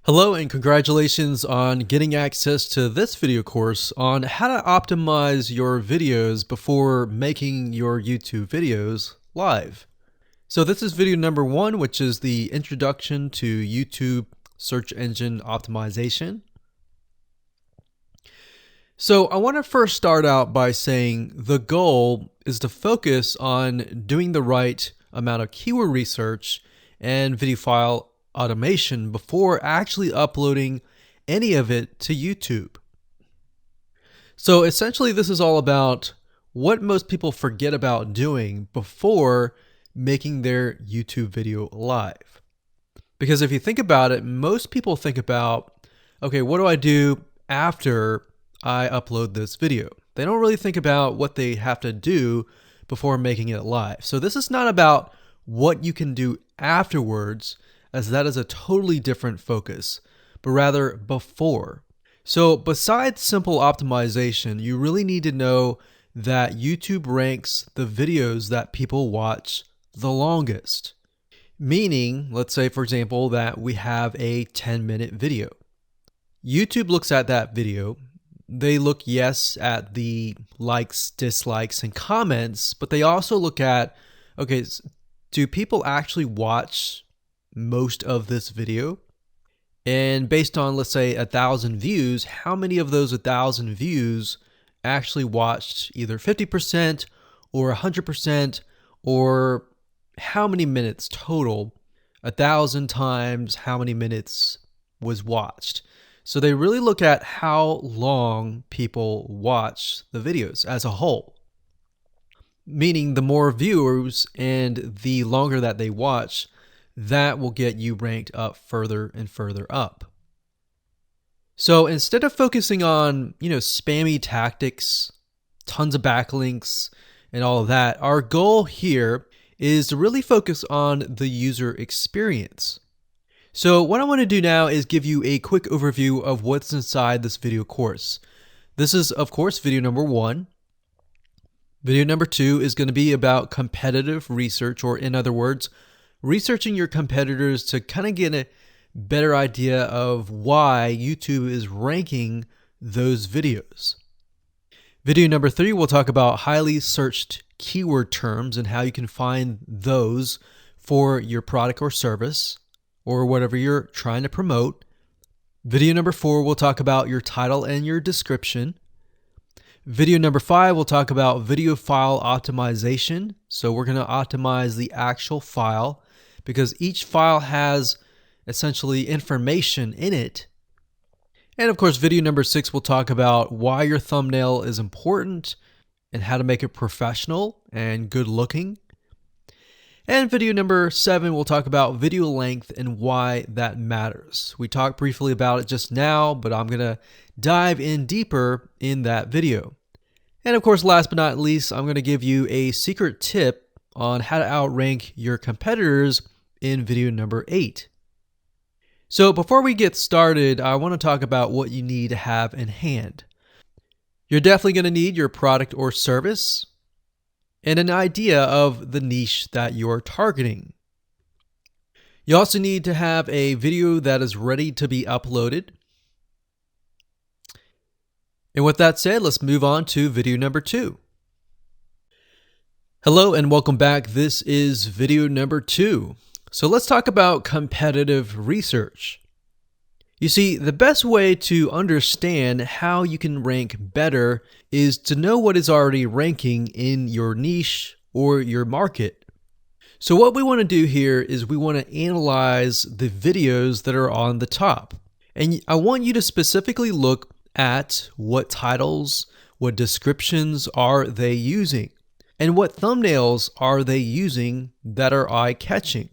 Hello and congratulations on getting access to this video course on how to optimize your videos before making your YouTube videos live. So this is video number 1, which is the introduction to YouTube search engine optimization. So I want to first start out by saying the goal is to focus on doing the right amount of keyword research and video file automation before actually uploading any of it to YouTube. So essentially this is all about what most people forget about doing before making their YouTube video live. Because if you think about it, most people think about, okay, what do I do after I upload this video? They don't really think about what they have to do before making it live. So this is not about what you can do afterwards, as that is a totally different focus, but rather before. So besides simple optimization, you really need to know that YouTube ranks the videos that people watch the longest. Meaning, let's say for example that we have a 10-minute video. YouTube looks at that video. They look, yes, at the likes, dislikes, and comments, but they also look at, okay, do people actually watch most of this video? And based on, let's say, 1,000 views, how many of those 1,000 views actually watched either 50% or 100%, or how many minutes total? 1,000 times how many minutes was watched. So they really look at how long people watch the videos as a whole. Meaning the more viewers and the longer that they watch, that will get you ranked up further and further up. So instead of focusing on, spammy tactics, tons of backlinks, and all of that, our goal here is to really focus on the user experience. So what I want to do now is give you a quick overview of what's inside this video course. This is, of course, video number 1. Video number 2 is going to be about competitive research, or in other words, researching your competitors to kind of get a better idea of why YouTube is ranking those videos. Video number 3, we'll talk about highly searched keyword terms and how you can find those for your product or service or whatever you're trying to promote. Video number 4, we'll talk about your title and your description. Video number 5, we'll talk about video file optimization. So we're going to optimize the actual file because each file has essentially information in it. And of course, video number 6, we'll talk about why your thumbnail is important and how to make it professional and good looking. And video number 7, we'll talk about video length and why that matters. We talked briefly about it just now, but I'm going to dive in deeper in that video. And of course, last but not least, I'm going to give you a secret tip on how to outrank your competitors in video number 8. So before we get started, I want to talk about what you need to have in hand. You're definitely going to need your product or service and an idea of the niche that you're targeting. You also need to have a video that is ready to be uploaded. And with that said, let's move on to video number 2. Hello and welcome back. This is video number 2. So let's talk about competitive research. You see, the best way to understand how you can rank better is to know what is already ranking in your niche or your market. So what we want to do here is we want to analyze the videos that are on the top. And I want you to specifically look at what titles, what descriptions are they using, and what thumbnails are they using that are eye-catching.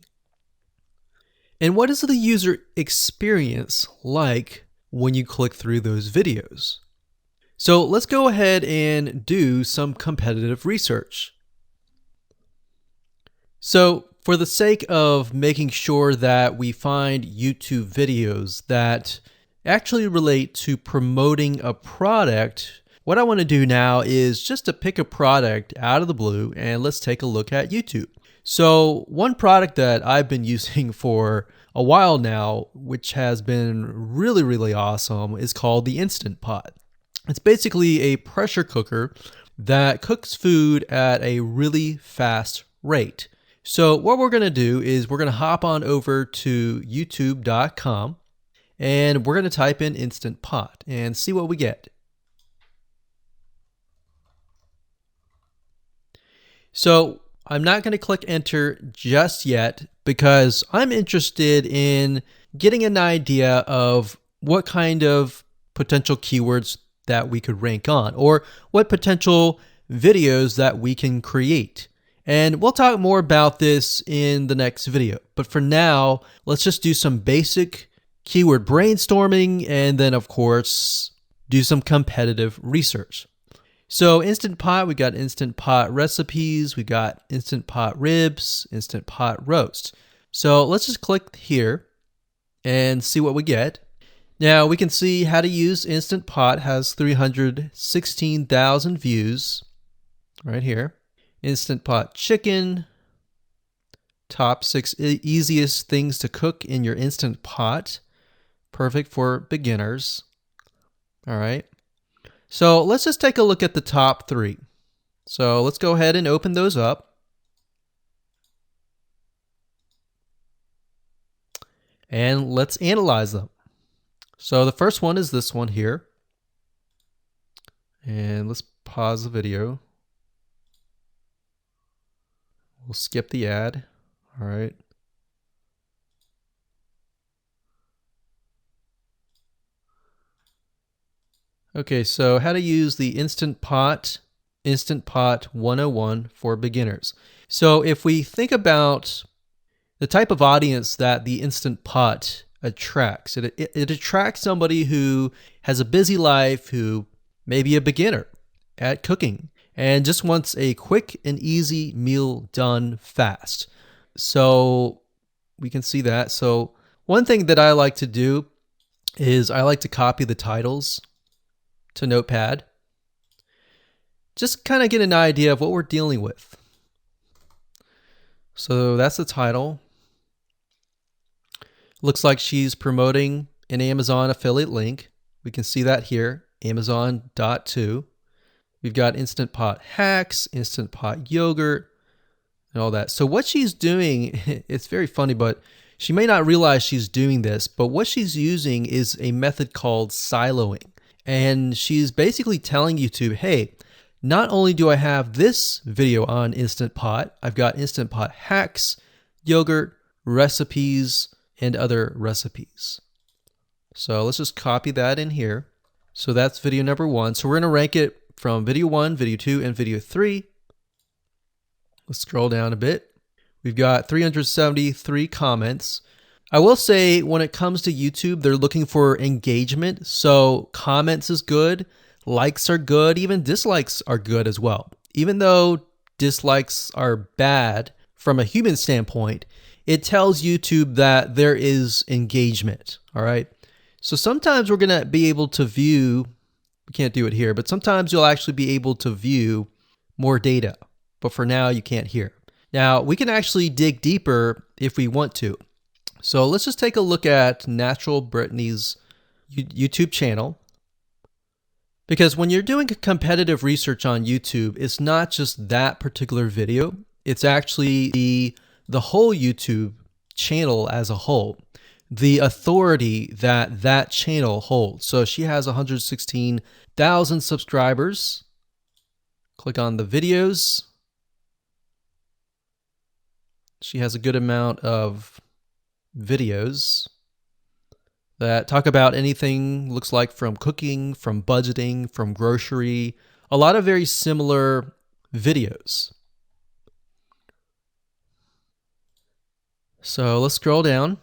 And what is the user experience like when you click through those videos? So let's go ahead and do some competitive research. So for the sake of making sure that we find YouTube videos that actually relate to promoting a product, what I want to do now is just to pick a product out of the blue and let's take a look at YouTube. So one product that I've been using for a while now, which has been really awesome, is called the Instant Pot. It's basically a pressure cooker that cooks food at a really fast rate. So what we're going to do is we're going to hop on over to youtube.com and we're going to type in Instant Pot and see what we get. So I'm not going to click enter just yet because I'm interested in getting an idea of what kind of potential keywords that we could rank on, or what potential videos that we can create. And we'll talk more about this in the next video. But for now, let's just do some basic keyword brainstorming and then, of course, do some competitive research. So Instant Pot, we got Instant Pot recipes, we got Instant Pot ribs, Instant Pot roast. So let's just click here and see what we get. Now we can see how to use Instant Pot has 316,000 views right here. Instant Pot chicken, top 6 easiest things to cook in your Instant Pot. Perfect for beginners. All right. So let's just take a look at the top 3. So let's go ahead and open those up. And let's analyze them. So the first one is this one here. And let's pause the video. We'll skip the ad. All right. Okay, so how to use the Instant Pot 101 for beginners. So if we think about the type of audience that the Instant Pot attracts, it attracts somebody who has a busy life, who may be a beginner at cooking and just wants a quick and easy meal done fast. So we can see that. So one thing that I like to do is I like to copy the titles to Notepad. Just kind of get an idea of what we're dealing with. So that's the title. Looks like she's promoting an Amazon affiliate link. We can see that here, Amazon.to. We've got Instant Pot hacks, Instant Pot yogurt, and all that. So what she's doing, it's very funny, but she may not realize she's doing this, but what she's using is a method called siloing. And she's basically telling YouTube, hey, not only do I have this video on Instant Pot, I've got Instant Pot hacks, yogurt, recipes, and other recipes. So let's just copy that in here. So that's video number 1. So we're going to rank it from video 1, video 2, and video 3. Let's scroll down a bit. We've got 373 comments. I will say when it comes to YouTube, they're looking for engagement. So comments is good, likes are good, even dislikes are good as well. Even though dislikes are bad from a human standpoint, it tells YouTube that there is engagement. All right. So sometimes we're going to be able to view, we can't do it here, but sometimes you'll actually be able to view more data. But for now, you can't hear. Now, we can actually dig deeper if we want to. So let's just take a look at Natural Brittany's YouTube channel. Because when you're doing competitive research on YouTube, it's not just that particular video. It's actually the whole YouTube channel as a whole. The authority that that channel holds. So she has 116,000 subscribers. Click on the videos. She has a good amount of videos that talk about anything, looks like from cooking, from budgeting, from grocery, a lot of very similar videos. So let's scroll down.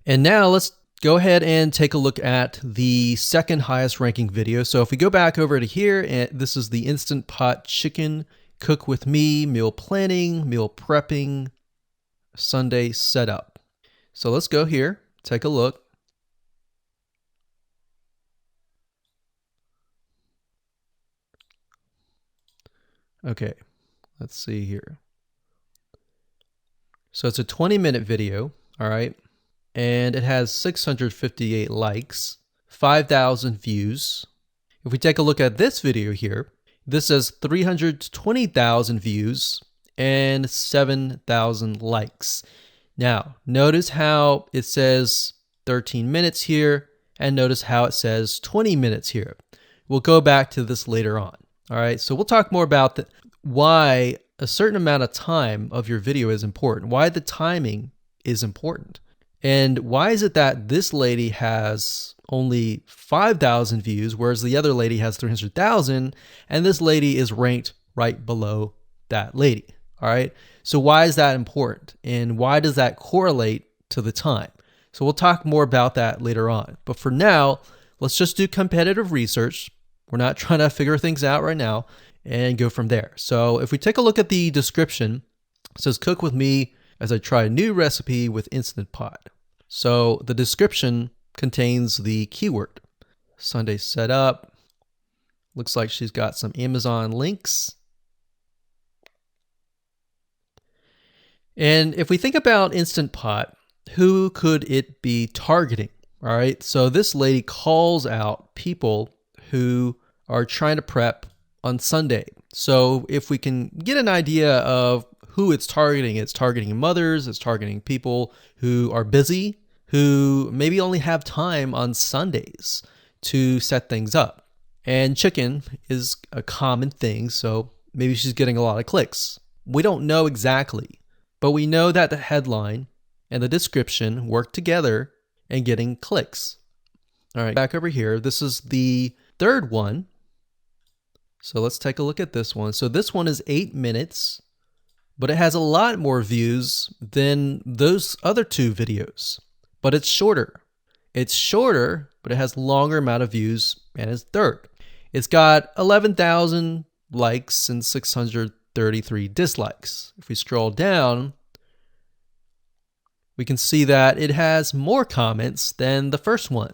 And now let's go ahead and take a look at the second highest ranking video. So if we go back over to here, and this is the Instant Pot chicken, cook with me, meal planning, meal prepping, Sunday setup. So let's go here, take a look. Okay, let's see here. So it's a 20-minute video, all right? And it has 658 likes, 5,000 views. If we take a look at this video here, this has 320,000 views and 7,000 likes. Now, notice how it says 13 minutes here, and notice how it says 20 minutes here. We'll go back to this later on. All right, so we'll talk more about why a certain amount of time of your video is important, why the timing is important. And why is it that this lady has only 5,000 views, whereas the other lady has 300,000, and this lady is ranked right below that lady? All right. So why is that important? And why does that correlate to the time? So we'll talk more about that later on. But for now, let's just do competitive research. We're not trying to figure things out right now and go from there. So if we take a look at the description, it says cook with me as I try a new recipe with Instant Pot. So the description contains the keyword. Sunday setup. Looks like she's got some Amazon links. And if we think about Instant Pot, who could it be targeting? All right, so this lady calls out people who are trying to prep on Sunday. So if we can get an idea of who it's targeting mothers, it's targeting people who are busy, who maybe only have time on Sundays to set things up. And chicken is a common thing, so maybe she's getting a lot of clicks. We don't know exactly, but we know that the headline and the description work together and getting clicks. All right, back over here, this is the third one. So let's take a look at this one. So this one is 8 minutes, but it has a lot more views than those other two videos, but it's shorter. It's shorter, but it has longer amount of views and it's third. It's got 11,000 likes and 633 dislikes. If we scroll down, we can see that it has more comments than the first one.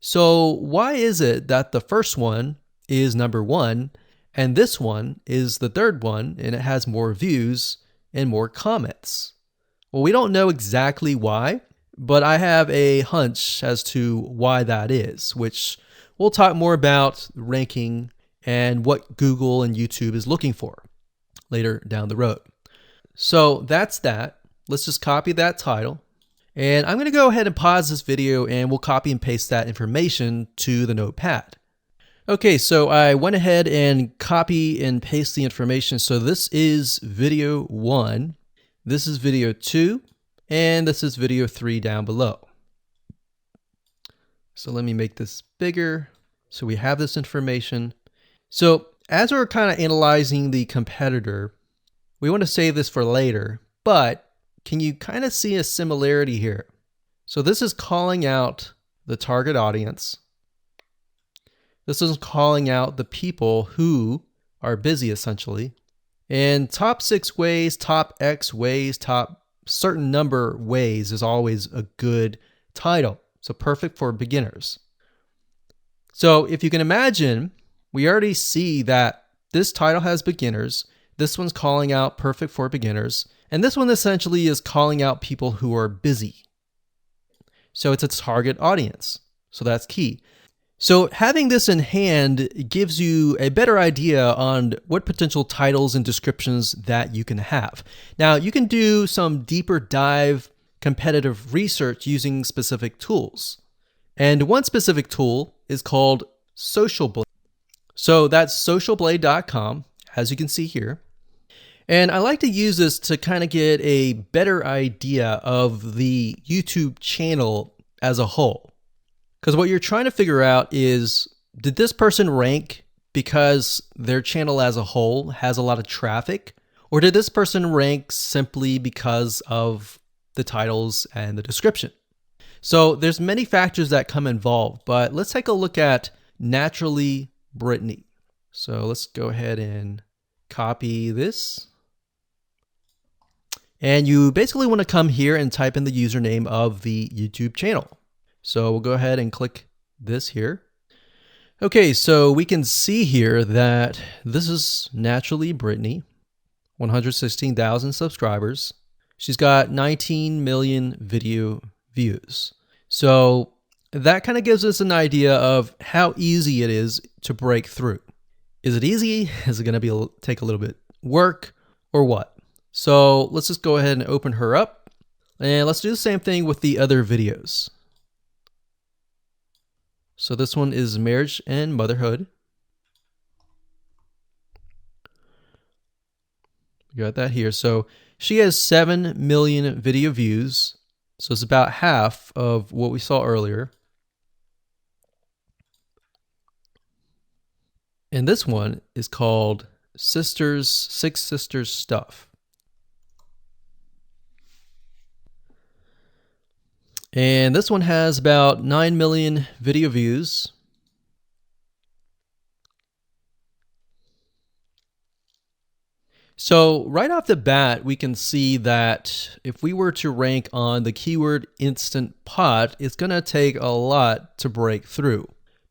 So why is it that the first one is number one and this one is the third one and it has more views and more comments? Well, we don't know exactly why, but I have a hunch as to why that is, which we'll talk more about ranking and what Google and YouTube is looking for later down the road. So that's that. Let's just copy that title. And I'm going to go ahead and pause this video and we'll copy and paste that information to the notepad. Okay, so I went ahead and copy and paste the information. So this is video 1, this is video 2, and this is video 3 down below. So let me make this bigger. So we have this information. So as we're kind of analyzing the competitor, we want to save this for later, but can you kind of see a similarity here? So this is calling out the target audience. This is calling out the people who are busy essentially. And top 6 ways, top X ways, top certain number ways is always a good title. So perfect for beginners. So if you can imagine, we already see that this title has beginners. This one's calling out perfect for beginners. And this one essentially is calling out people who are busy. So it's a target audience. So that's key. So having this in hand gives you a better idea on what potential titles and descriptions that you can have. Now you can do some deeper dive competitive research using specific tools. And one specific tool is called Social Blade. So that's socialblade.com, as you can see here. And I like to use this to kind of get a better idea of the YouTube channel as a whole. Because what you're trying to figure out is, did this person rank because their channel as a whole has a lot of traffic? Or did this person rank simply because of the titles and the description? So there's many factors that come involved, but let's take a look at Naturally Brittany. So let's go ahead and copy this. And you basically want to come here and type in the username of the YouTube channel. So we'll go ahead and click this here. Okay, so we can see here that this is Naturally Brittany, 116,000 subscribers. She's got 19 million video views. So that kind of gives us an idea of how easy it is to break through. Is it easy? Is it going to take a little bit work or what? So let's just go ahead and open her up, and let's do the same thing with the other videos. So this one is marriage and motherhood. We got that here. So she has 7 million video views. So it's about half of what we saw earlier. And this one is called Six Sisters Stuff. And this one has about 9 million video views. So right off the bat, we can see that if we were to rank on the keyword Instant Pot, it's going to take a lot to break through.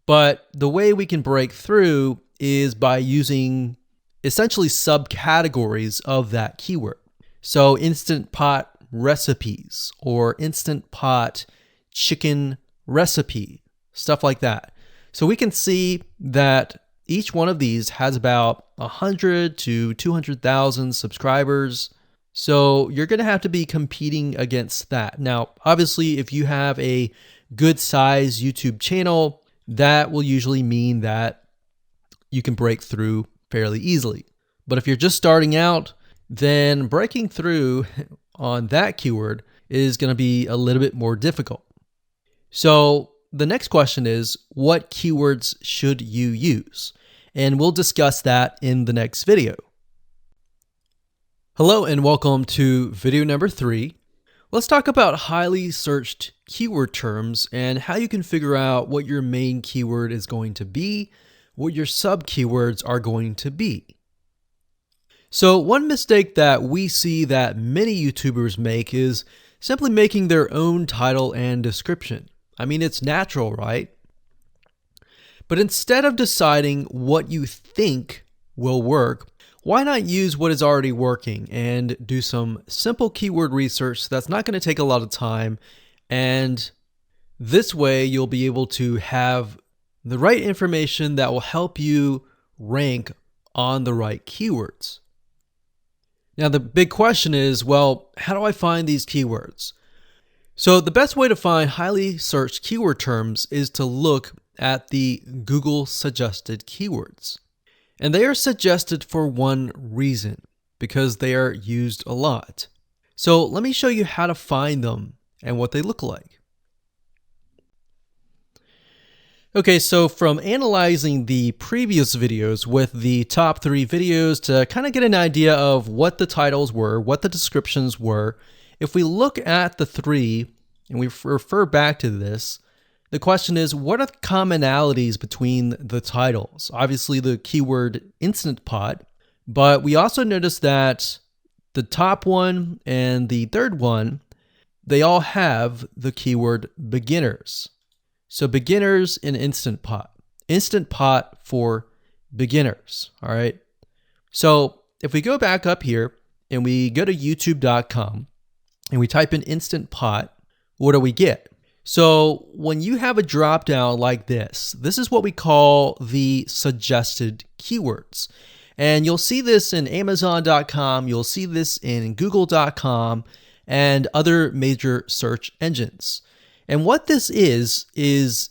But the way we can break through is by using essentially subcategories of that keyword. So Instant Pot recipes or Instant Pot chicken recipe, stuff like that. So we can see that each one of these has about 100 to 200,000 subscribers. So you're going to have to be competing against that. Now, obviously, if you have a good size YouTube channel, that will usually mean that you can break through fairly easily. But if you're just starting out, then breaking through on that keyword is going to be a little bit more difficult. So the next question is, what keywords should you use? And we'll discuss that in the next video. Hello and welcome to video number 3. Let's talk about highly searched keyword terms and how you can figure out what your main keyword is going to be, what your sub keywords are going to be. So one mistake that we see that many YouTubers make is simply making their own title and description. I mean, it's natural, right? But instead of deciding what you think will work, why not use what is already working and do some simple keyword research that's not going to take a lot of time, and this way you'll be able to have the right information that will help you rank on the right keywords. Now the big question is, well, how do I find these keywords? So the best way to find highly searched keyword terms is to look at the Google suggested keywords. And they are suggested for one reason, because they are used a lot. So let me show you how to find them and what they look like. Okay, so from analyzing the previous videos with the top 3 videos to kind of get an idea of what the titles were, what the descriptions were, if we look at the 3 and we refer back to this, the question is, what are the commonalities between the titles? Obviously the keyword Instant Pot, but we also notice that the top one and the third one, they all have the keyword beginners. So beginners in Instant Pot. Instant Pot for beginners, all right? So if we go back up here and we go to youtube.com and we type in Instant Pot, what do we get? So when you have a drop down like this is what we call the suggested keywords. And you'll see this in amazon.com, you'll see this in google.com and other major search engines. And what this is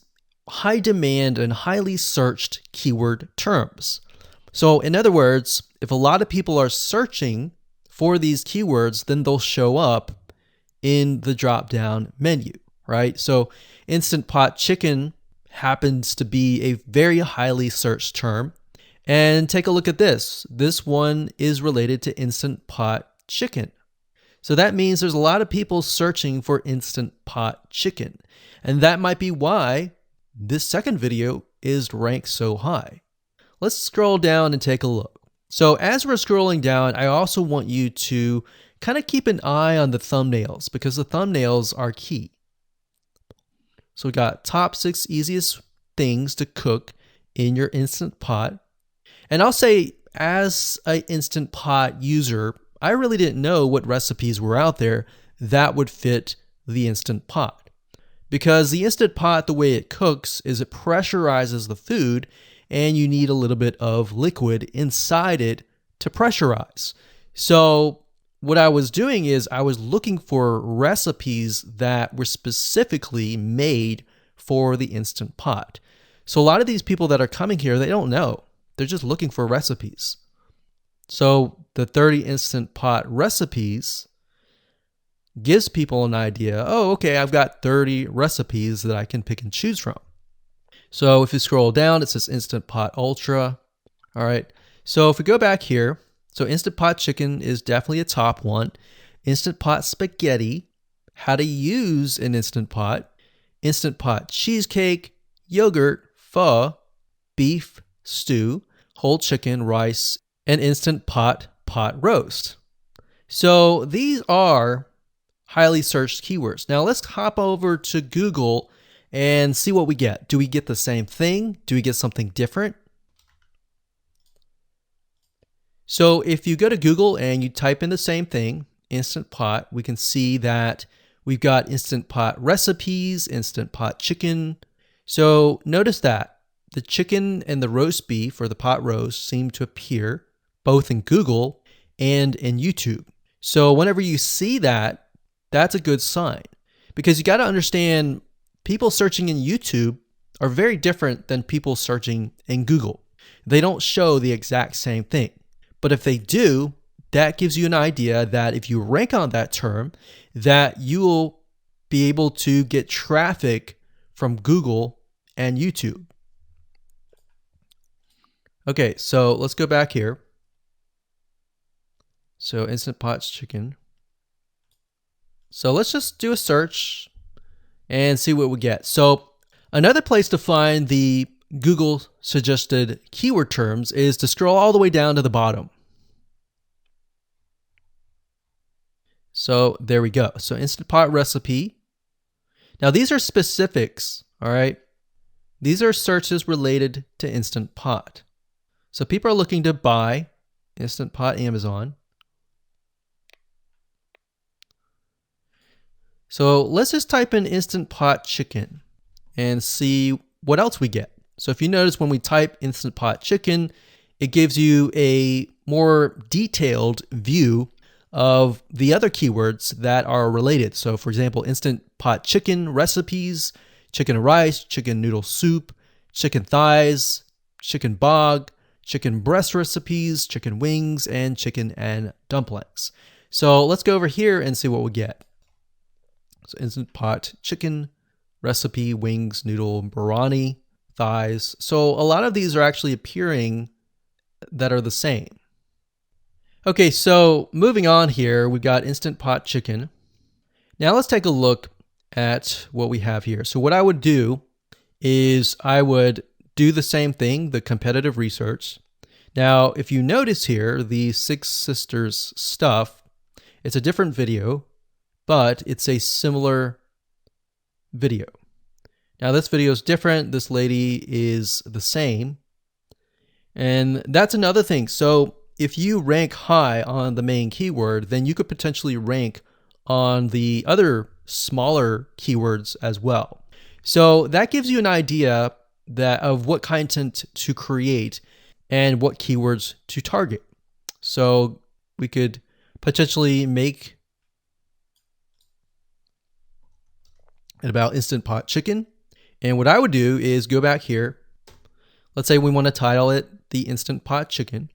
high demand and highly searched keyword terms. So in other words, if a lot of people are searching for these keywords, then they'll show up in the drop-down menu, right? So Instant Pot chicken happens to be a very highly searched term. And take a look at this. This one is related to Instant Pot chicken. So that means there's a lot of people searching for Instant Pot chicken. And that might be why this second video is ranked so high. Let's scroll down and take a look. So as we're scrolling down, I also want you to kind of keep an eye on the thumbnails because the thumbnails are key. So we got top 6 easiest things to cook in your Instant Pot. And I'll say as an Instant Pot user, I really didn't know what recipes were out there that would fit the Instant Pot. Because the Instant Pot, the way it cooks is it pressurizes the food, and you need a little bit of liquid inside it to pressurize. So what I was doing is I was looking for recipes that were specifically made for the Instant Pot. So a lot of these people that are coming here, they don't know. They're just looking for recipes. So the 30 Instant Pot recipes gives people an idea. Oh, okay, I've got 30 recipes that I can pick and choose from. So if you scroll down, it says Instant Pot Ultra. All right. So if we go back here, so Instant Pot Chicken is definitely a top one. Instant Pot Spaghetti, how to use an Instant Pot. Instant Pot Cheesecake, Yogurt, Pho, Beef Stew, Whole Chicken, Rice, and Instant Pot Pot Roast. So these are highly searched keywords. Now let's hop over to Google and see what we get. Do we get the same thing? Do we get something different? So if you go to Google and you type in the same thing, Instant Pot, we can see that we've got Instant Pot recipes, Instant Pot chicken. So notice that the chicken and the roast beef or the pot roast seem to appear both in Google and in YouTube. So whenever you see that, that's a good sign, because you got to understand people searching in YouTube are very different than people searching in Google. They don't show the exact same thing. But if they do, that gives you an idea that if you rank on that term, that you will be able to get traffic from Google and YouTube. Okay, so let's go back here. So Instant Pot Chicken. So let's just do a search and see what we get. So another place to find the Google suggested keyword terms is to scroll all the way down to the bottom. So there we go. So Instant Pot recipe. Now these are specifics, all right? These are searches related to Instant Pot. So people are looking to buy Instant Pot Amazon. So let's just type in Instant Pot Chicken and see what else we get. So if you notice when we type Instant Pot Chicken, it gives you a more detailed view of the other keywords that are related. So for example, Instant Pot Chicken recipes, chicken and rice, chicken noodle soup, chicken thighs, chicken bog, chicken breast recipes, chicken wings, and chicken and dumplings. So let's go over here and see what we get. So Instant Pot Chicken recipe, wings, noodle, biryani, thighs. So a lot of these are actually appearing that are the same. Okay, so moving on here, we've got Instant Pot Chicken. Now let's take a look at what we have here. So what I would do is I would do the same thing, the competitive research. Now, if you notice here, the Six Sisters stuff, it's a different video, but it's a similar video. Now this video is different. This lady is the same. And that's another thing. So if you rank high on the main keyword, then you could potentially rank on the other smaller keywords as well. So that gives you an idea of what content to create and what keywords to target. So we could potentially make it about Instant Pot Chicken. And what I would do is go back here. Let's say we want to title it the Instant Pot Chicken.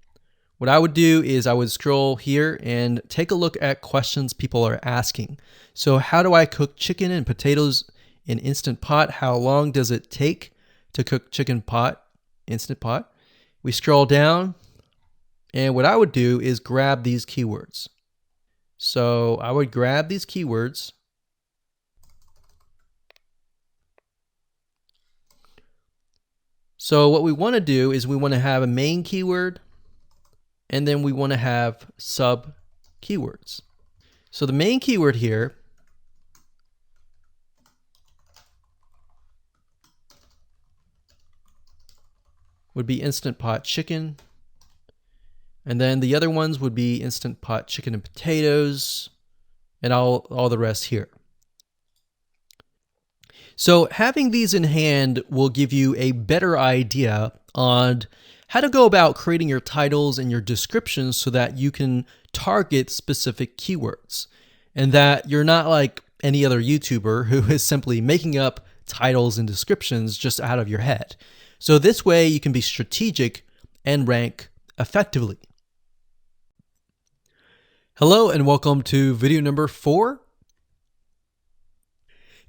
What I would do is I would scroll here and take a look at questions people are asking. So how do I cook chicken and potatoes in Instant Pot? How long does it take to cook chicken pot, Instant Pot? We scroll down, and what I would do is grab these keywords. So I would grab these keywords. So what we want to do is we want to have a main keyword, and then we want to have sub keywords. So the main keyword here would be Instant Pot Chicken. And then the other ones would be Instant Pot chicken and potatoes, and all the rest here. So having these in hand will give you a better idea on how to go about creating your titles and your descriptions so that you can target specific keywords, and that you're not like any other YouTuber who is simply making up titles and descriptions just out of your head. So this way you can be strategic and rank effectively. Hello and welcome to video number 4.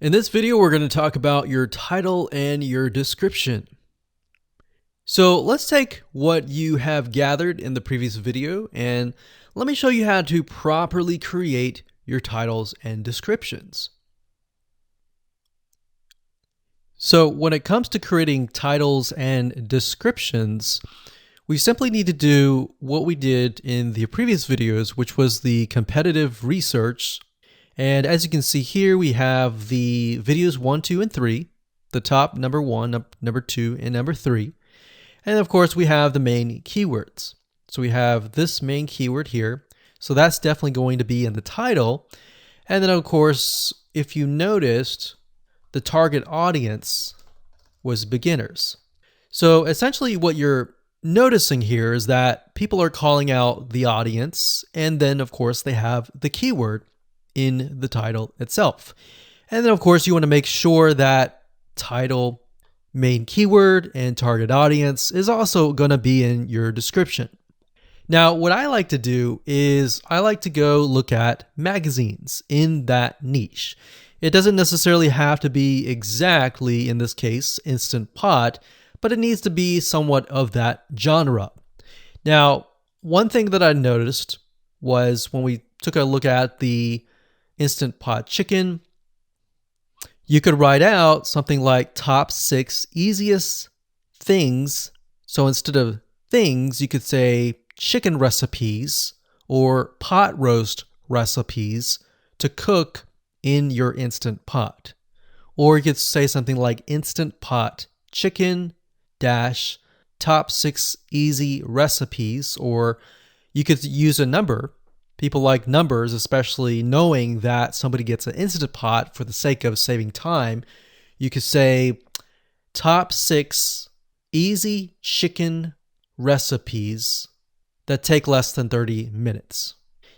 In this video, we're going to talk about your title and your description. So let's take what you have gathered in the previous video and let me show you how to properly create your titles and descriptions. So when it comes to creating titles and descriptions, we simply need to do what we did in the previous videos, which was the competitive research. And as you can see here, we have the videos 1, 2, and 3, the top number 1, number 2, and number 3. And of course, we have the main keywords. So we have this main keyword here. So that's definitely going to be in the title. And then of course, if you noticed, the target audience was beginners. So essentially what you're noticing here is that people are calling out the audience, and then of course they have the keyword in the title itself. And then of course you want to make sure that title, main keyword, and target audience is also going to be in your description. Now what I like to do is I like to go look at magazines in that niche. It doesn't necessarily have to be exactly, in this case, Instant Pot, but it needs to be somewhat of that genre. Now, one thing that I noticed was when we took a look at the Instant Pot chicken, you could write out something like top 6 easiest things. So instead of things, you could say chicken recipes or pot roast recipes to cook in your Instant Pot. Or you could say something like Instant Pot chicken dash top 6 easy recipes, or you could use a number. People like numbers, especially knowing that somebody gets an Instant Pot for the sake of saving time. You could say top 6 easy chicken recipes that take less than 30 minutes.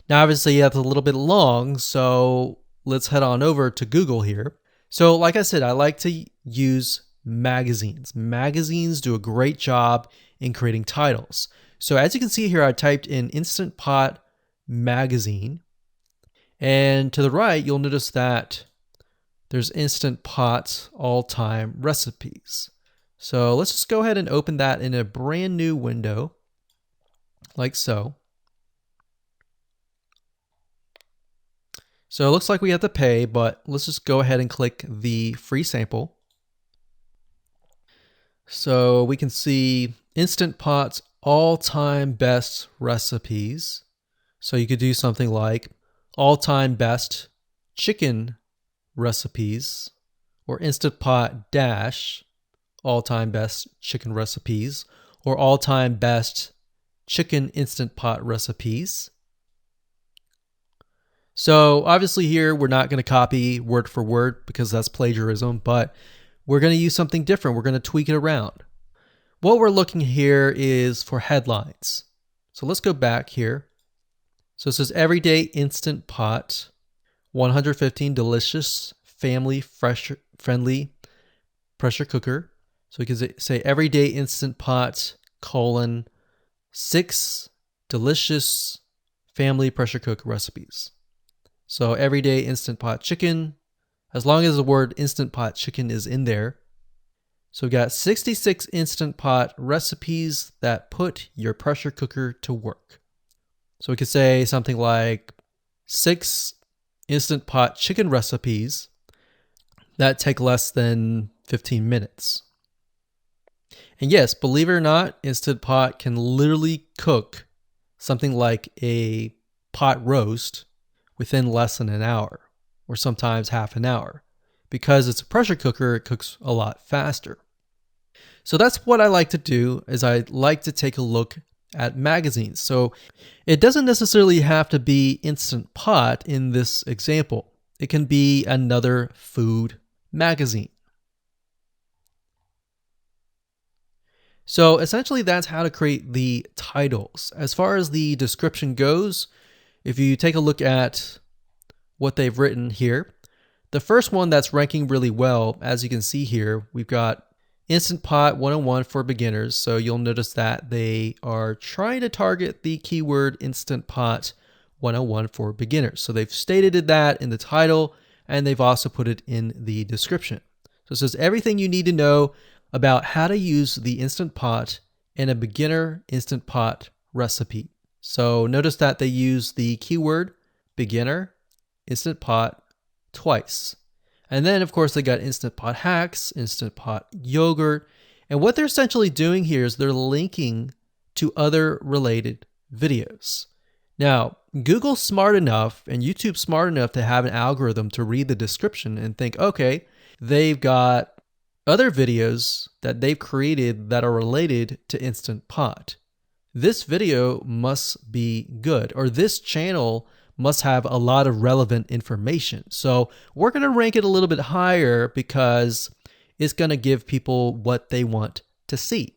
Now obviously that's a little bit long, so let's head on over to Google here. So like I said, I like to use magazines. Magazines do a great job in creating titles. So as you can see here, I typed in Instant Pot magazine. And to the right, you'll notice that there's Instant Pot all-time recipes. So let's just go ahead and open that in a brand new window, like so. So it looks like we have to pay, but let's just go ahead and click the free sample. So we can see Instant Pot's all-time best recipes. So you could do something like all-time best chicken recipes, or Instant Pot dash all-time best chicken recipes, or all-time best chicken Instant Pot recipes. So obviously here we're not going to copy word for word because that's plagiarism, but we're going to use something different. We're going to tweak it around. What we're looking here is for headlines. So let's go back here. So it says everyday Instant Pot, 115 delicious, family friendly pressure cooker. So we can say everyday Instant Pot, 6 delicious family pressure cook recipes. So everyday Instant Pot chicken, as long as the word Instant Pot chicken is in there. So we got 66 Instant Pot recipes that put your pressure cooker to work. So we could say something like 6 Instant Pot chicken recipes that take less than 15 minutes. And yes, believe it or not, Instant Pot can literally cook something like a pot roast within less than an hour, or sometimes half an hour. Because it's a pressure cooker, it cooks a lot faster. So that's what I like to do, is I like to take a look at magazines. So it doesn't necessarily have to be Instant Pot in this example. It can be another food magazine. So essentially that's how to create the titles. As far as the description goes, if you take a look at what they've written here, the first one that's ranking really well, as you can see here, we've got Instant Pot 101 for beginners. So you'll notice that they are trying to target the keyword Instant Pot 101 for beginners. So they've stated that in the title, and they've also put it in the description. So it says everything you need to know about how to use the Instant Pot in a beginner Instant Pot recipe. So notice that they use the keyword beginner Instant Pot twice. And then of course they got Instant Pot hacks, Instant Pot yogurt. And what they're essentially doing here is they're linking to other related videos. Now, Google's smart enough and YouTube's smart enough to have an algorithm to read the description and think, okay, they've got other videos that they've created that are related to Instant Pot. This video must be good, or this channel must have a lot of relevant information. So we're going to rank it a little bit higher because it's going to give people what they want to see.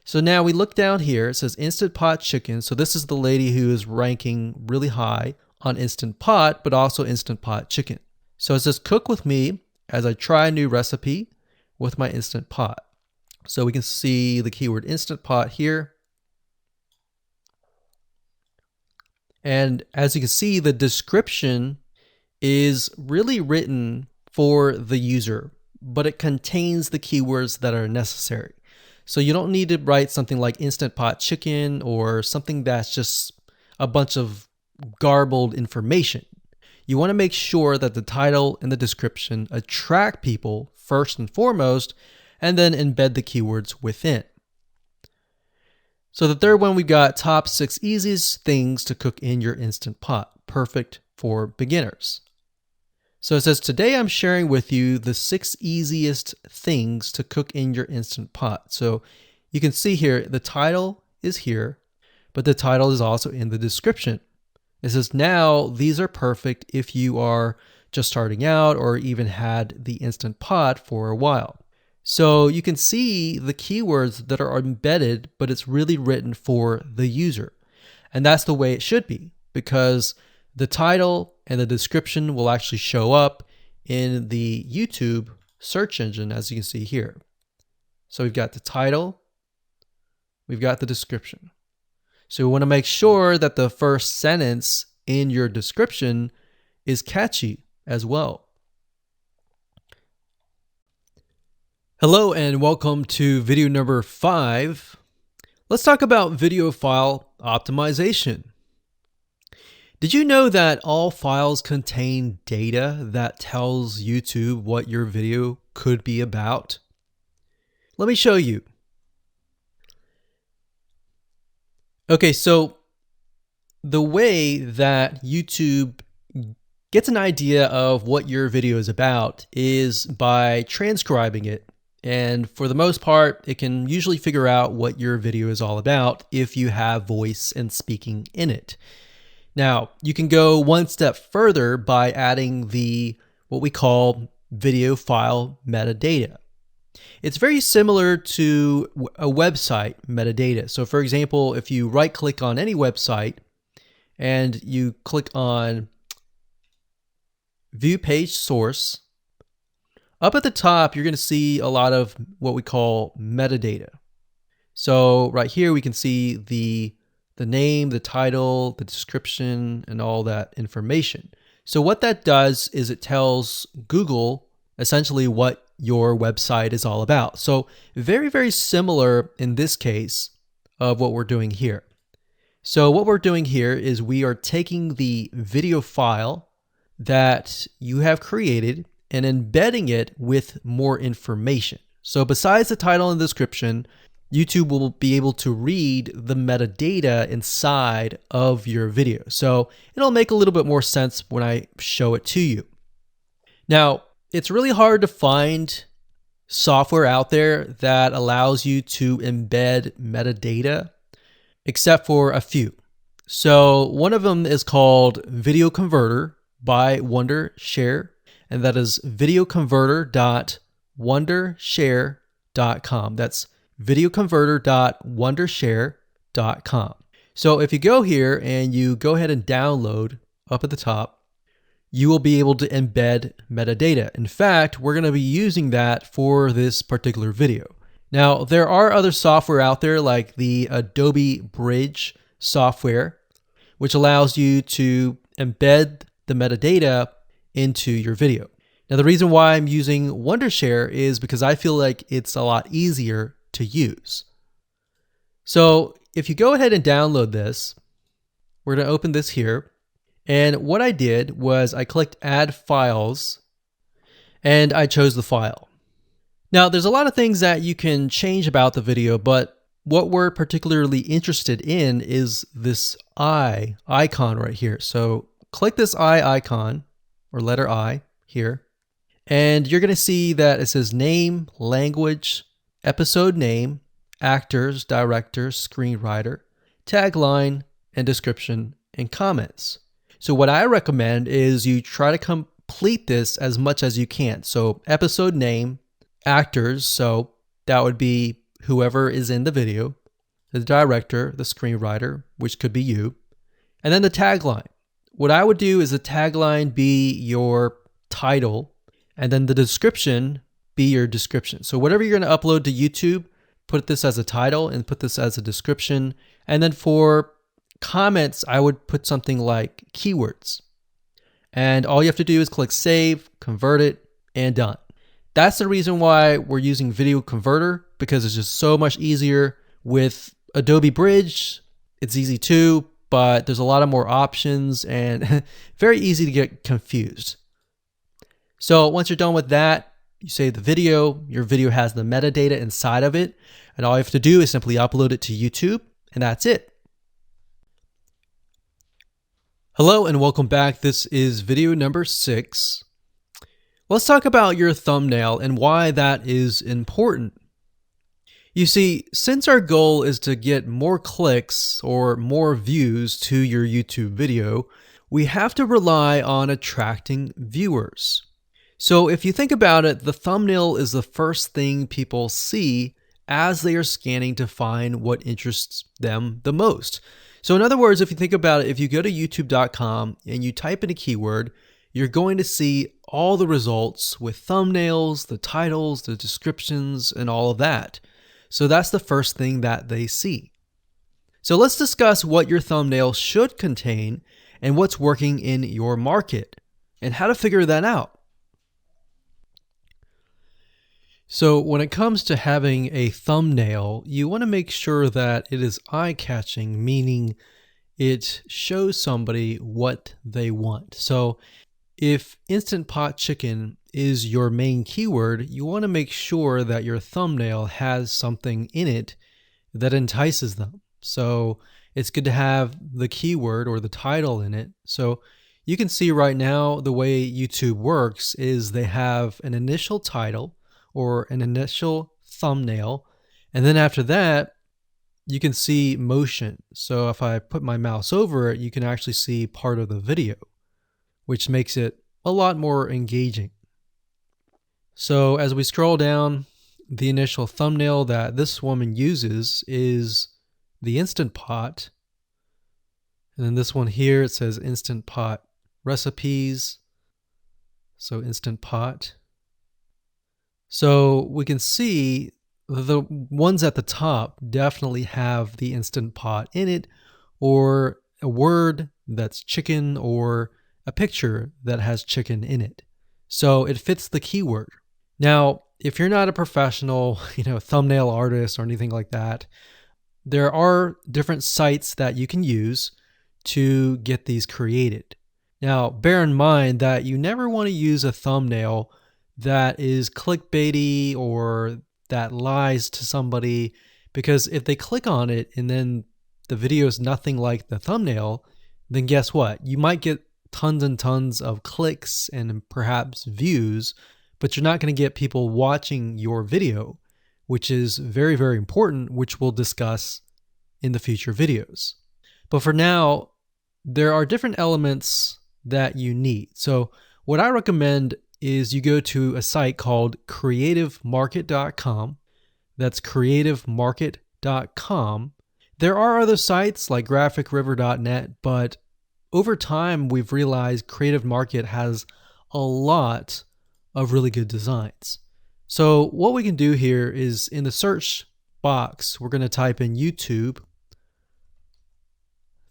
So now we look down here, it says Instant Pot chicken. So this is the lady who is ranking really high on Instant Pot, but also Instant Pot chicken. So it says cook with me as I try a new recipe with my Instant Pot. So we can see the keyword Instant Pot here. And as you can see, the description is really written for the user, but it contains the keywords that are necessary. So you don't need to write something like Instant Pot chicken or something that's just a bunch of garbled information. You want to make sure that the title and the description attract people first and foremost, and then embed the keywords within. So the third one, we've got top 6 easiest things to cook in your Instant Pot, perfect for beginners. So it says, today I'm sharing with you the 6 easiest things to cook in your Instant Pot. So you can see here, the title is here, but the title is also in the description. It says, now these are perfect if you are just starting out or even had the Instant Pot for a while. So you can see the keywords that are embedded, but it's really written for the user. And that's the way it should be, because the title and the description will actually show up in the YouTube search engine, as you can see here. So we've got the title, we've got the description. So we want to make sure that the first sentence in your description is catchy as well. Hello and welcome to video number 5. Let's talk about video file optimization. Did you know that all files contain data that tells YouTube what your video could be about? Let me show you. Okay, so the way that YouTube gets an idea of what your video is about is by transcribing it. And for the most part, it can usually figure out what your video is all about if you have voice and speaking in it. Now, you can go one step further by adding what we call video file metadata. It's very similar to a website metadata. So for example, if you right click on any website and you click on View Page Source, up at the top, you're going to see a lot of what we call metadata. So right here, we can see the name, the title, the description, and all that information. So what that does is it tells Google essentially what your website is all about. So very, very similar in this case of what we're doing here. So what we're doing here is we are taking the video file that you have created and embedding it with more information. So besides the title and description, YouTube will be able to read the metadata inside of your video. So it'll make a little bit more sense when I show it to you. Now, it's really hard to find software out there that allows you to embed metadata except for a few. So one of them is called Video Converter by Wondershare, and that is videoconverter.wondershare.com. That's videoconverter.wondershare.com. So if you go here and you go ahead and download up at the top, you will be able to embed metadata. In fact, we're going to be using that for this particular video. Now, there are other software out there like the Adobe Bridge software, which allows you to embed the metadata into your video. Now, the reason why I'm using Wondershare is because I feel like it's a lot easier to use. So if you go ahead and download this, we're going to open this here. And what I did was I clicked Add Files, and I chose the file. Now, there's a lot of things that you can change about the video, but what we're particularly interested in is this I icon right here. So click this I icon, or letter I here, and you're going to see that it says name, language, episode name, actors, directors, screenwriter, tagline, and description, and comments. So what I recommend is you try to complete this as much as you can. So episode name, actors, so that would be whoever is in the video, the director, the screenwriter, which could be you, and then the tagline. What I would do is the tagline be your title, and then the description be your description. So whatever you're going to upload to YouTube, put this as a title and put this as a description. And then for comments, I would put something like keywords. And all you have to do is click save, convert it, and done. That's the reason why we're using Video Converter, because it's just so much easier. With Adobe Bridge, it's easy too, but there's a lot of more options and very easy to get confused. So once you're done with that, you save the video, your video has the metadata inside of it, and all you have to do is simply upload it to YouTube, and that's it. Hello and welcome back. This is video number 6. Let's talk about your thumbnail and why that is important. You see, since our goal is to get more clicks or more views to your YouTube video, we have to rely on attracting viewers. So if you think about it, the thumbnail is the first thing people see as they are scanning to find what interests them the most. So in other words, if you think about it, if you go to youtube.com and you type in a keyword, you're going to see all the results with thumbnails, the titles, the descriptions, and all of that. So that's the first thing that they see. So let's discuss what your thumbnail should contain and what's working in your market and how to figure that out. So when it comes to having a thumbnail, you want to make sure that it is eye-catching, meaning it shows somebody what they want. So if Instant Pot Chicken is your main keyword, you want to make sure that your thumbnail has something in it that entices them. So it's good to have the keyword or the title in it. So you can see right now the way YouTube works is they have an initial title or an initial thumbnail, and then after that you can see motion. So if I put my mouse over it, you can actually see part of the video, which makes it a lot more engaging. So as we scroll down, the initial thumbnail that this woman uses is the Instant Pot. And then this one here, it says Instant Pot recipes. So Instant Pot. So we can see the ones at the top definitely have the Instant Pot in it, or a word that's chicken, or a picture that has chicken in it. So it fits the keyword. Now, if you're not a professional, thumbnail artist or anything like that, there are different sites that you can use to get these created. Now, bear in mind that you never want to use a thumbnail that is clickbaity or that lies to somebody, because if they click on it and then the video is nothing like the thumbnail, then guess what? You might get tons and tons of clicks and perhaps views, but you're not going to get people watching your video, which is very, very important, which we'll discuss in the future videos. But for now, there are different elements that you need. So what I recommend is you go to a site called creativemarket.com. That's creativemarket.com. There are other sites like graphicriver.net, but over time we've realized Creative Market has a lot of really good designs. So what we can do here is in the search box, we're going to type in YouTube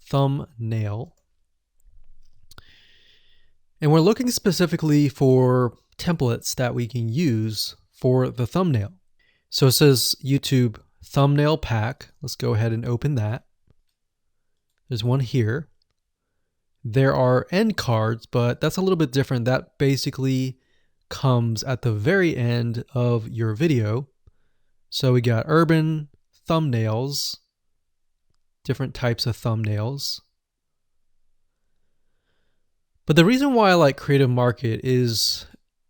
thumbnail. And we're looking specifically for templates that we can use for the thumbnail. So it says YouTube thumbnail pack. Let's go ahead and open that. There's one here. There are end cards, but that's a little bit different. That basically comes at the very end of your video. So we got urban thumbnails, different types of thumbnails. But the reason why I like Creative Market is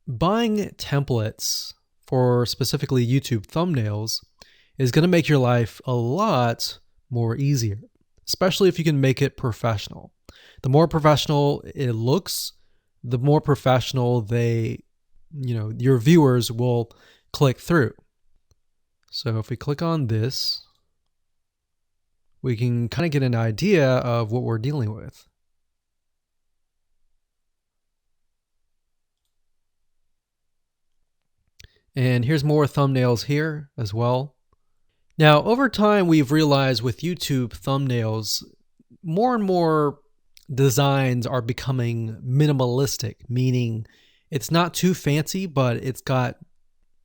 buying templates for specifically YouTube thumbnails is going to make your life a lot more easier, especially if you can make it professional. The more professional it looks, the more professional your viewers will click through. So if we click on this, we can kind of get an idea of what we're dealing with. And here's more thumbnails here as well. Now, over time, we've realized with YouTube thumbnails, more and more designs are becoming minimalistic, meaning it's not too fancy, but it's got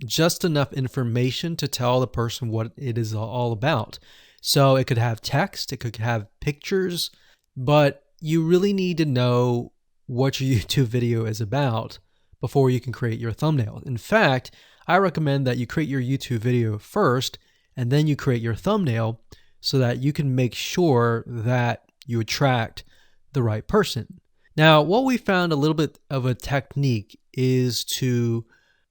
just enough information to tell the person what it is all about. So it could have text, it could have pictures, but you really need to know what your YouTube video is about before you can create your thumbnail. In fact, I recommend that you create your YouTube video first and then you create your thumbnail so that you can make sure that you attract the right person. Now, what we found a little bit of a technique is to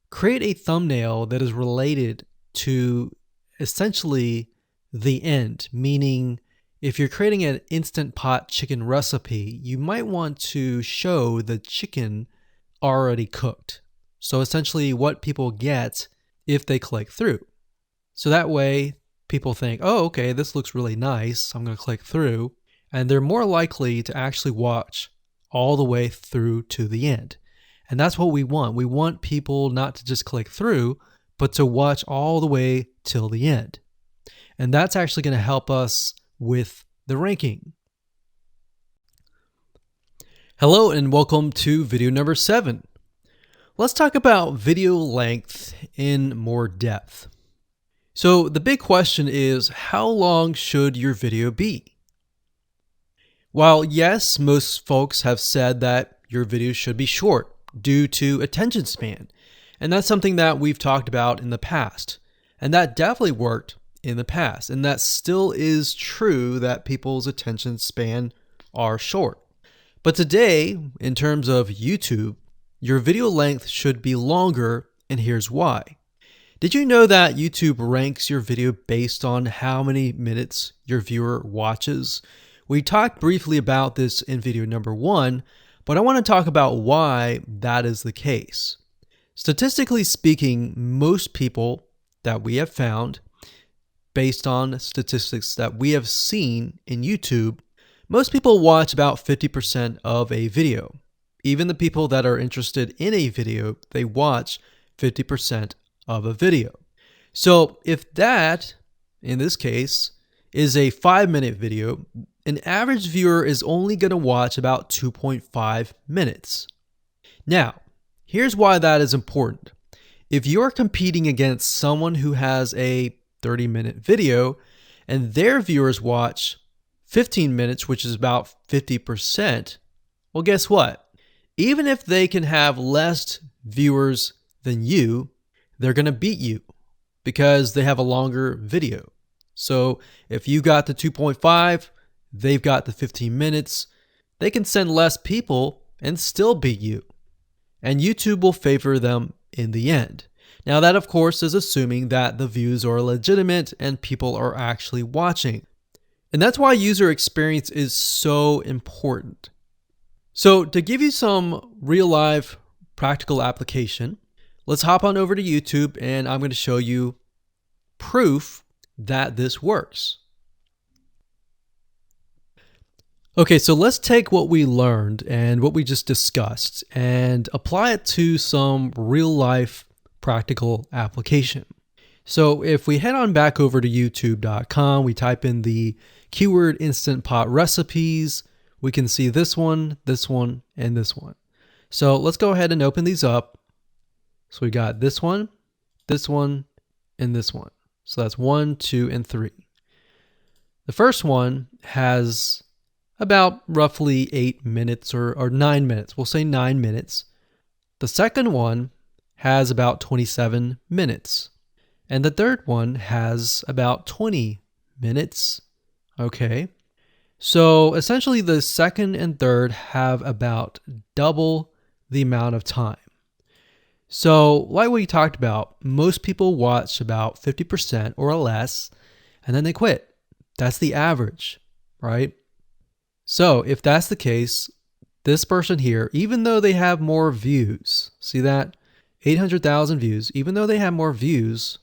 create a thumbnail that is related to essentially the end, meaning if you're creating an Instant Pot chicken recipe, you might want to show the chicken already cooked. So essentially what people get if they click through. So that way people think, oh, okay, this looks really nice. I'm going to click through. And they're more likely to actually watch all the way through to the end. And that's what we want. We want people not to just click through, but to watch all the way till the end. And that's actually going to help us with the ranking. Hello and welcome to video number 7. Let's talk about video length in more depth. So the big question is, how long should your video be? While yes, most folks have said that your video should be short due to attention span, and that's something that we've talked about in the past, and that definitely worked in the past, and that still is true that people's attention span are short. But today, in terms of YouTube, your video length should be longer, and here's why. Did you know that YouTube ranks your video based on how many minutes your viewer watches? We talked briefly about this in video number 1, but I want to talk about why that is the case. Statistically speaking, most people that we have found, based on statistics that we have seen in YouTube, most people watch about 50% of a video. Even the people that are interested in a video, they watch 50% of a video. So if that, in this case, is a 5-minute video, an average viewer is only going to watch about 2.5 minutes. Now, here's why that is important. If you're competing against someone who has a 30-minute video and their viewers watch 15 minutes, which is about 50%, well, guess what? Even if they can have less viewers than you, they're going to beat you because they have a longer video. So if you got the 2.5, they've got the 15 minutes, they can send less people and still beat you. And YouTube will favor them in the end. Now that of course is assuming that the views are legitimate and people are actually watching. And that's why user experience is so important. So to give you some real life practical application, let's hop on over to YouTube and I'm going to show you proof that this works. Okay, so let's take what we learned and what we just discussed and apply it to some real life practical application. So if we head on back over to youtube.com, we type in the keyword Instant Pot recipes, we can see this one, and this one. So let's go ahead and open these up. So we got this one, and this one. So that's 1, 2, and 3. The first one has about roughly 8 minutes or 9 minutes. We'll say 9 minutes. The second one has about 27 minutes. And the third one has about 20 minutes. Okay. So essentially the second and third have about double the amount of time. So like we talked about, most people watch about 50% or less, and then they quit. That's the average, right? So if that's the case, this person here, even though they have more views, see that? 800,000 views, even though they have more views,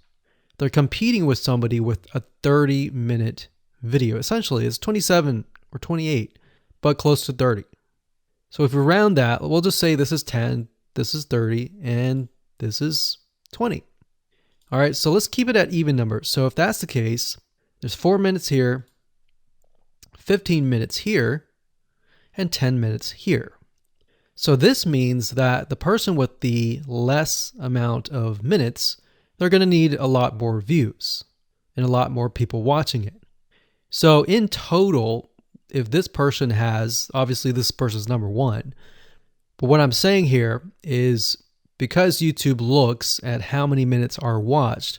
they're competing with somebody with a 30-minute video. Essentially, it's 27 or 28, but close to 30. So if we round that, we'll just say this is 10, this is 30, and this is 20. All right, so let's keep it at even numbers. So if that's the case, there's 4 minutes here, 15 minutes here, and 10 minutes here. So this means that the person with the less amount of minutes, they're going to need a lot more views and a lot more people watching it. So in total, if this person has, obviously this person's number one, but what I'm saying here is because YouTube looks at how many minutes are watched,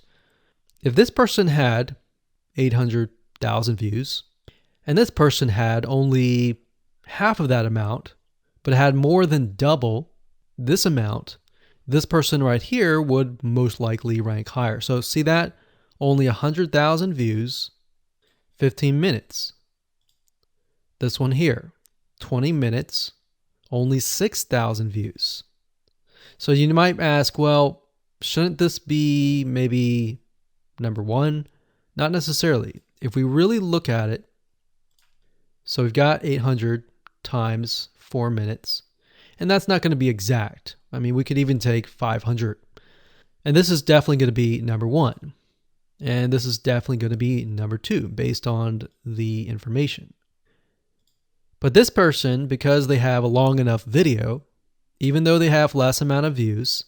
if this person had 800,000 views, and this person had only half of that amount, but had more than double this amount, this person right here would most likely rank higher. So see that? Only 100,000 views, 15 minutes. This one here, 20 minutes, only 6,000 views. So you might ask, well, shouldn't this be maybe number one? Not necessarily. If we really look at it, so we've got 800 times 4 minutes, and that's not going to be exact. I mean, we could even take 500. And this is definitely going to be number one. And this is definitely going to be number two based on the information. But this person, because they have a long enough video, even though they have less amount of views,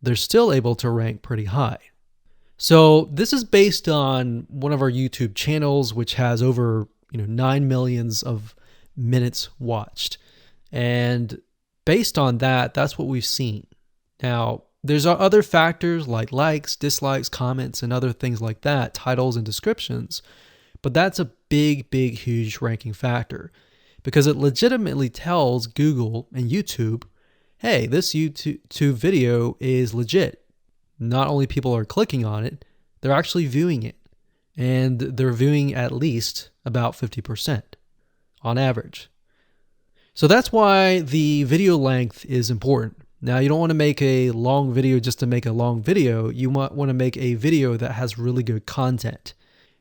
they're still able to rank pretty high. So this is based on one of our YouTube channels, which has over 9 million of minutes watched. And based on that, that's what we've seen. Now, there's other factors like likes, dislikes, comments, and other things like that, titles and descriptions. But that's a big, huge ranking factor because it legitimately tells Google and YouTube, hey, this YouTube video is legit. Not only people are clicking on it, they're actually viewing it. And they're viewing at least about 50% on average. So that's why the video length is important. Now, you don't want to make a long video just to make a long video. You might want to make a video that has really good content.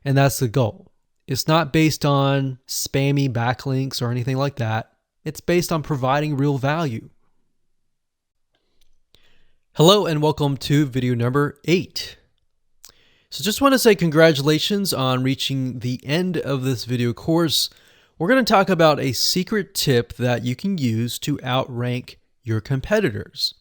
And that's the goal. It's not based on spammy backlinks or anything like that. It's based on providing real value. Hello and welcome to video number 8. So just want to say congratulations on reaching the end of this video course. We're going to talk about a secret tip that you can use to outrank your competitors.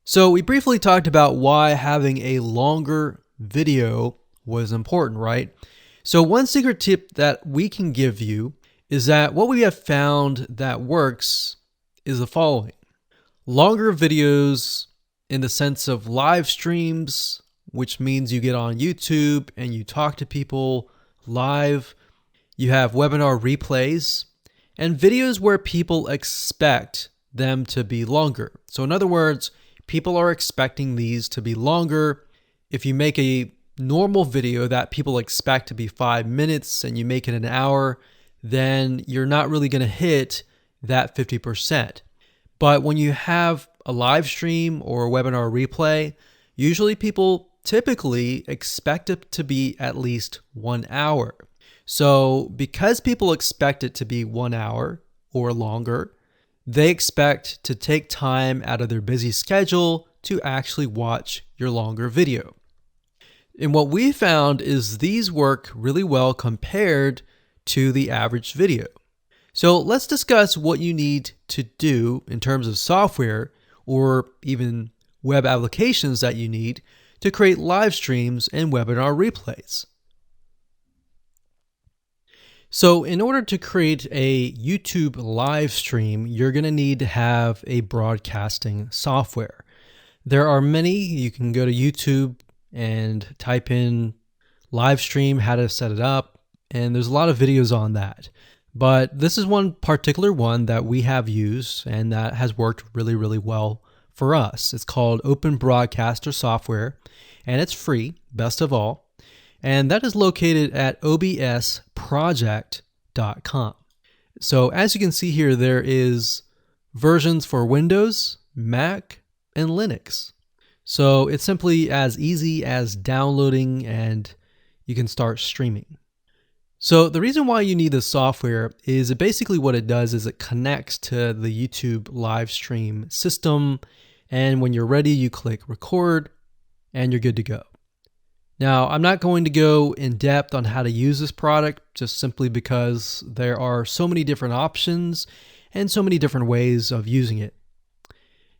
So we briefly talked about why having a longer video was important, right? So one secret tip that we can give you is that what we have found that works is the following. Longer videos in the sense of live streams, which means you get on YouTube and you talk to people live. You have webinar replays and videos where people expect them to be longer. So in other words, people are expecting these to be longer. If you make a normal video that people expect to be 5 minutes and you make it an hour, then you're not really going to hit that 50%. But when you have a live stream or a webinar replay, usually people typically expect it to be at least 1 hour. So because people expect it to be 1 hour or longer, they expect to take time out of their busy schedule to actually watch your longer video. And what we found is these work really well compared to the average video. So let's discuss what you need to do in terms of software or even web applications that you need to create live streams and webinar replays. So in order to create a YouTube live stream, you're going to need to have a broadcasting software. There are many. You can go to YouTube and type in live stream, how to set it up, and there's a lot of videos on that. But this is one particular one that we have used and that has worked really, really well for us. It's called Open Broadcaster Software, and it's free, best of all. And that is located at obsproject.com. So as you can see here, there is versions for Windows, Mac, and Linux. So it's simply as easy as downloading and you can start streaming. So the reason why you need this software is basically what it does is it connects to the YouTube live stream system. And when you're ready, you click record and you're good to go. Now, I'm not going to go in depth on how to use this product just simply because there are so many different options and so many different ways of using it.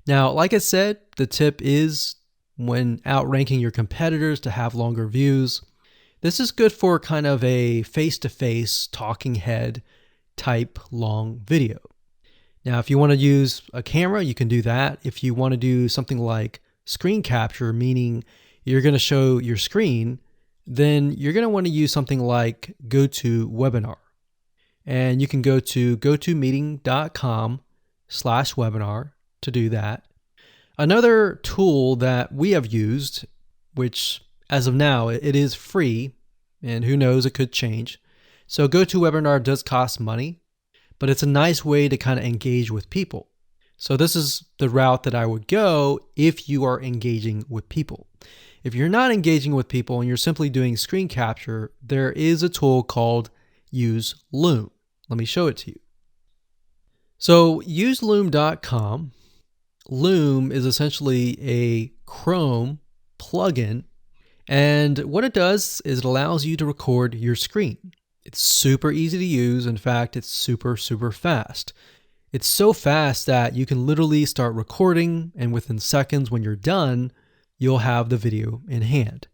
Now, like I said, the tip is when outranking your competitors to have longer views. This is good for kind of a face-to-face talking head type long video. Now, if you want to use a camera, you can do that. If you want to do something like screen capture, meaning you're going to show your screen, then you're going to want to use something like GoToWebinar. And you can go to gotomeeting.com/webinar to do that. Another tool that we have used, which as of now, it is free, and who knows, it could change. So GoToWebinar does cost money, but it's a nice way to kind of engage with people. So this is the route that I would go if you are engaging with people. If you're not engaging with people and you're simply doing screen capture, there is a tool called Use Loom. Let me show it to you. So useloom.com. Loom is essentially a Chrome plugin, and what it does is it allows you to record your screen. It's super easy to use. In fact, it's super, super fast. It's so fast that you can literally start recording, and within seconds when you're done, you'll have the video in hand.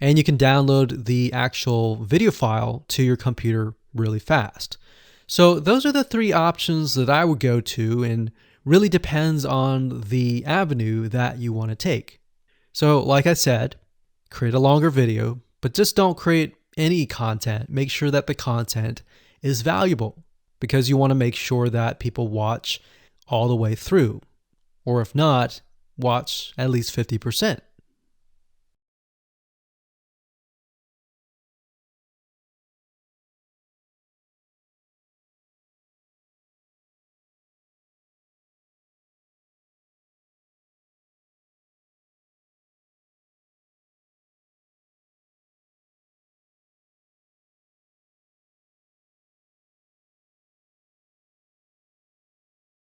And you can download the actual video file to your computer really fast. So those are the three options that I would go to, and really depends on the avenue that you want to take. So like I said, create a longer video, but just don't create any content. Make sure that the content is valuable, because you want to make sure that people watch all the way through, or if not, watch at least 50%.